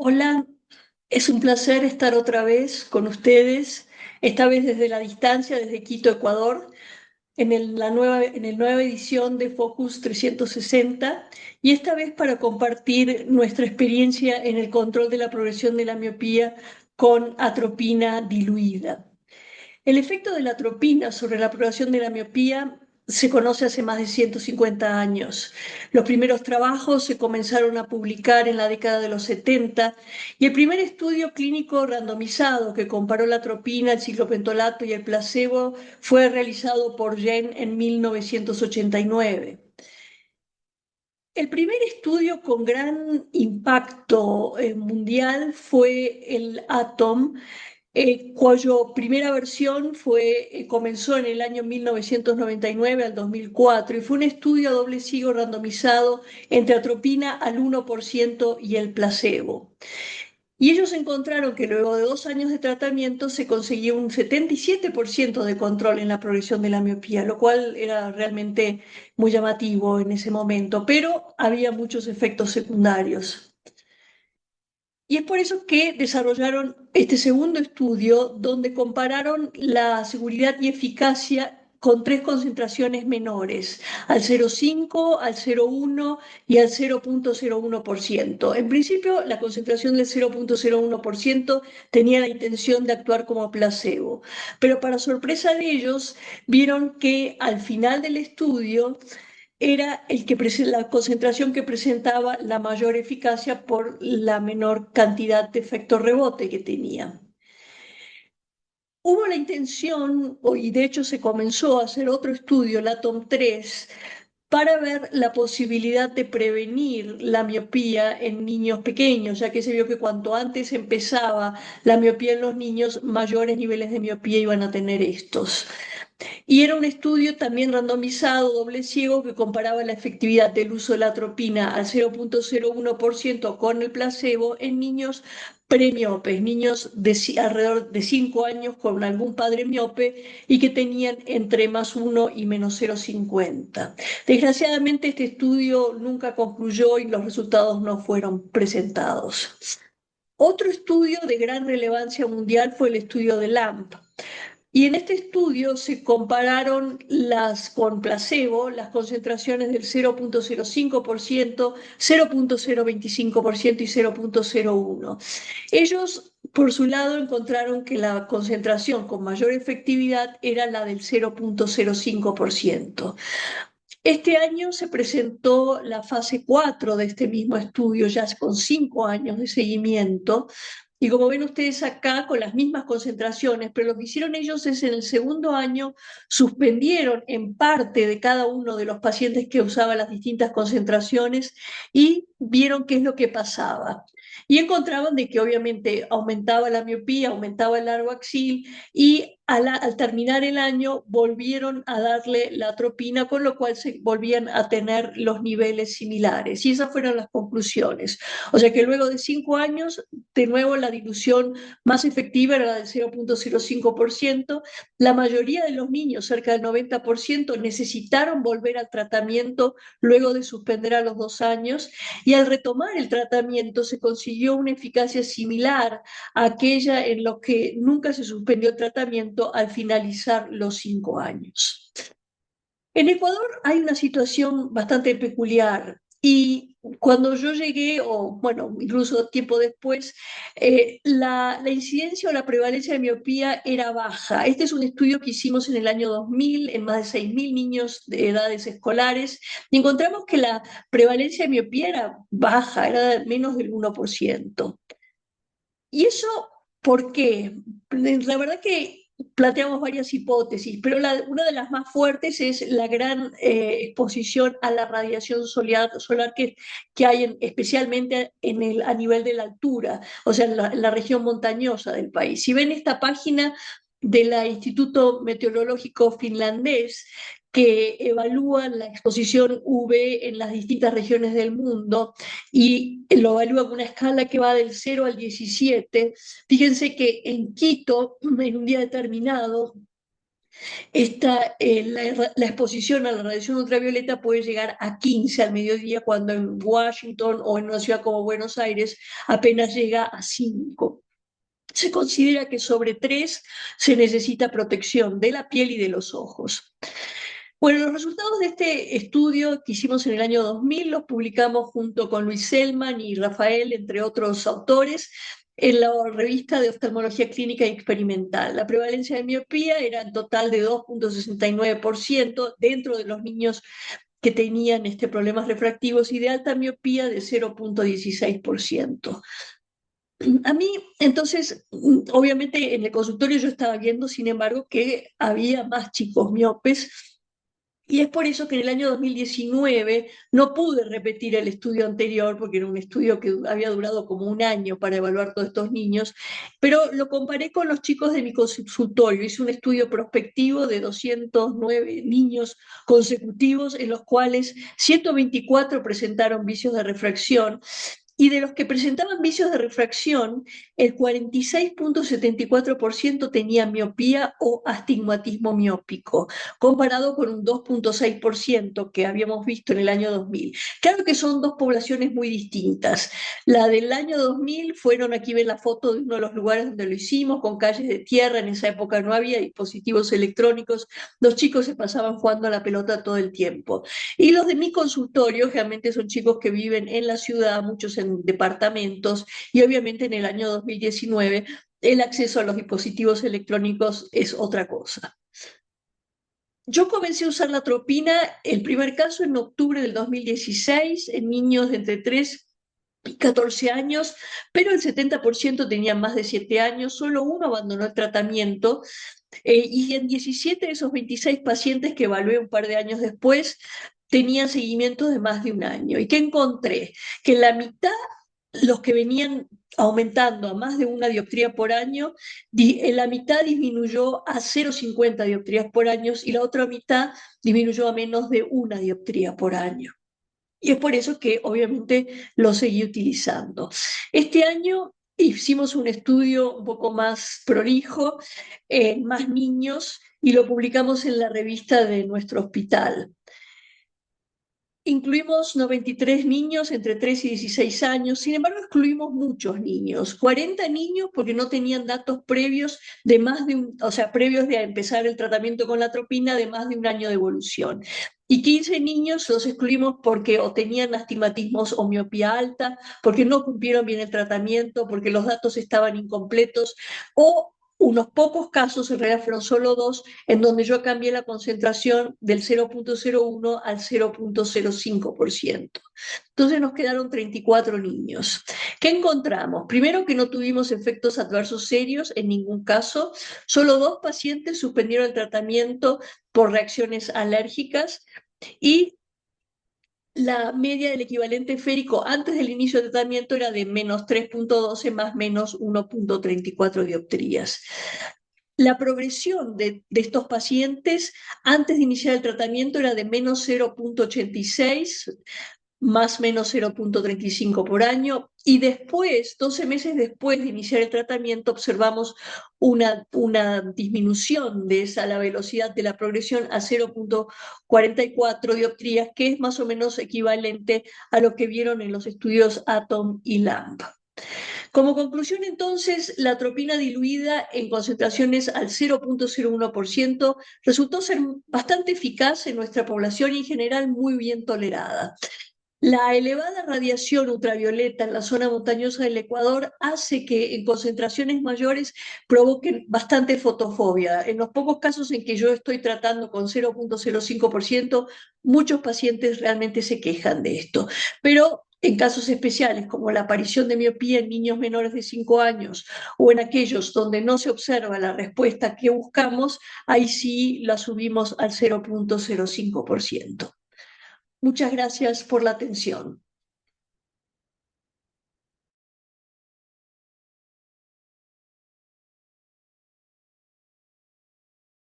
Hola, es un placer estar otra vez con ustedes, esta vez desde la distancia, desde Quito, Ecuador, en la nueva edición de Focus 360 y esta vez para compartir nuestra experiencia en el control de la progresión de la miopía con atropina diluida. El efecto de la atropina sobre la progresión de la miopía se conoce hace más de 150 años. Los primeros trabajos se comenzaron a publicar en la década de los 70 y el primer estudio clínico randomizado que comparó la atropina, el ciclopentolato y el placebo fue realizado por Jen en 1989. El primer estudio con gran impacto mundial fue el ATOM, cuya primera versión comenzó en el año 1999 al 2004 y fue un estudio a doble ciego randomizado entre atropina al 1% y el placebo. Y ellos encontraron que luego de 2 años de tratamiento se conseguía un 77% de control en la progresión de la miopía, lo cual era realmente muy llamativo en ese momento, pero había muchos efectos secundarios. Y es por eso que desarrollaron este segundo estudio donde compararon la seguridad y eficacia con tres concentraciones menores, al 0,5, al 0,1 y al 0,01%. En principio, la concentración del 0,01% tenía la intención de actuar como placebo, pero para sorpresa de ellos, vieron que al final del estudio era la concentración que presentaba la mayor eficacia por la menor cantidad de efecto rebote que tenía. Hubo la intención, y de hecho se comenzó a hacer otro estudio, el ATOM-3, para ver la posibilidad de prevenir la miopía en niños pequeños, ya que se vio que cuanto antes empezaba la miopía en los niños, mayores niveles de miopía iban a tener estos. Y era un estudio también randomizado, doble ciego, que comparaba la efectividad del uso de la atropina al 0,01% con el placebo en niños premiopes, niños de alrededor de 5 años con algún padre miope y que tenían entre +1 y -0,50. Desgraciadamente este estudio nunca concluyó y los resultados no fueron presentados. Otro estudio de gran relevancia mundial fue el estudio de LAMP, y en este estudio se compararon con placebo las concentraciones del 0,05%, 0,025% y 0,01. Ellos, por su lado, encontraron que la concentración con mayor efectividad era la del 0,05%. Este año se presentó la fase 4 de este mismo estudio, ya con 5 años de seguimiento, y como ven ustedes acá, con las mismas concentraciones, pero lo que hicieron ellos es en el segundo año suspendieron en parte de cada uno de los pacientes que usaban las distintas concentraciones y vieron qué es lo que pasaba. Y encontraban de que obviamente aumentaba la miopía, aumentaba el largo axil y al terminar el año volvieron a darle la atropina, con lo cual se volvían a tener los niveles similares. Y esas fueron las conclusiones. O sea que luego de 5 años, de nuevo la dilución más efectiva era la del 0,05%. La mayoría de los niños, cerca del 90%, necesitaron volver al tratamiento luego de suspender a los 2 años. Y al retomar el tratamiento se consiguió una eficacia similar a aquella en la que nunca se suspendió el tratamiento al finalizar los 5 años. En Ecuador hay una situación bastante peculiar y cuando yo llegué, o bueno, incluso tiempo después, la incidencia o la prevalencia de miopía era baja. Este es un estudio que hicimos en el año 2000 en más de 6.000 niños de edades escolares y encontramos que la prevalencia de miopía era baja, era de menos del 1%. ¿Y eso por qué? La verdad que planteamos varias hipótesis, pero una de las más fuertes es la gran exposición a la radiación solar que hay especialmente a nivel de la altura, o sea, en la región montañosa del país. Si ven esta página del Instituto Meteorológico Finlandés, que evalúa la exposición UV en las distintas regiones del mundo y lo evalúa con una escala que va del 0 al 17. Fíjense que en Quito, en un día determinado, La exposición a la radiación ultravioleta puede llegar a 15 al mediodía, cuando en Washington o en una ciudad como Buenos Aires apenas llega a 5. Se considera que sobre 3 se necesita protección de la piel y de los ojos. Bueno, los resultados de este estudio que hicimos en el año 2000 los publicamos junto con Luis Selman y Rafael, entre otros autores, en la revista de Oftalmología Clínica y Experimental. La prevalencia de miopía era en total de 2,69% dentro de los niños que tenían problemas refractivos, y de alta miopía de 0,16%. A mí, entonces, obviamente en el consultorio yo estaba viendo, sin embargo, que había más chicos miopes, y es por eso que en el año 2019 no pude repetir el estudio anterior, porque era un estudio que había durado como un año para evaluar todos estos niños, pero lo comparé con los chicos de mi consultorio. Hice un estudio prospectivo de 209 niños consecutivos, en los cuales 124 presentaron vicios de refracción, y de los que presentaban vicios de refracción, el 46,74% tenía miopía o astigmatismo miópico, comparado con un 2,6% que habíamos visto en el año 2000. Claro que son dos poblaciones muy distintas. La del año 2000 fueron, aquí ven la foto de uno de los lugares donde lo hicimos, con calles de tierra. En esa época no había dispositivos electrónicos, los chicos se pasaban jugando a la pelota todo el tiempo. Y los de mi consultorio realmente son chicos que viven en la ciudad, muchos en departamentos, y obviamente en el año 2019 el acceso a los dispositivos electrónicos es otra cosa. Yo comencé a usar la atropina, el primer caso en octubre del 2016, en niños de entre 3 y 14 años, pero el 70% tenían más de 7 años, solo uno abandonó el tratamiento, y en 17 de esos 26 pacientes que evalué un par de años después tenían seguimiento de más de un año. ¿Y qué encontré? Que la mitad, los que venían aumentando a más de 1 dioptría por año, la mitad disminuyó a 0,50 dioptrías por año, y la otra mitad disminuyó a menos de 1 dioptría por año. Y es por eso que obviamente lo seguí utilizando. Este año hicimos un estudio un poco más prolijo, en más niños, y lo publicamos en la revista de nuestro hospital. Incluimos 93 niños entre 3 y 16 años, sin embargo excluimos muchos niños, 40 niños porque no tenían datos previos de más de previos de empezar el tratamiento con la atropina, de más de un año de evolución. Y 15 niños los excluimos porque o tenían astigmatismos o miopía alta, porque no cumplieron bien el tratamiento, porque los datos estaban incompletos, o unos pocos casos, en realidad fueron solo 2, en donde yo cambié la concentración del 0,01 al 0,05%. Entonces nos quedaron 34 niños. ¿Qué encontramos? Primero, que no tuvimos efectos adversos serios en ningún caso. Solo 2 pacientes suspendieron el tratamiento por reacciones alérgicas, y la media del equivalente férico antes del inicio del tratamiento era de menos 3,12 más menos 1,34 dioptrías. La progresión de estos pacientes antes de iniciar el tratamiento era de menos 0,86 más menos 0,35 por año, y después, 12 meses después de iniciar el tratamiento, observamos una disminución de la velocidad de la progresión a 0,44 dioptrías, que es más o menos equivalente a lo que vieron en los estudios ATOM y LAMP. Como conclusión, entonces, la atropina diluida en concentraciones al 0,01% resultó ser bastante eficaz en nuestra población y en general muy bien tolerada. La elevada radiación ultravioleta en la zona montañosa del Ecuador hace que en concentraciones mayores provoquen bastante fotofobia. En los pocos casos en que yo estoy tratando con 0,05%, muchos pacientes realmente se quejan de esto. Pero en casos especiales, como la aparición de miopía en niños menores de 5 años, o en aquellos donde no se observa la respuesta que buscamos, ahí sí la subimos al 0,05%. Muchas gracias por la atención.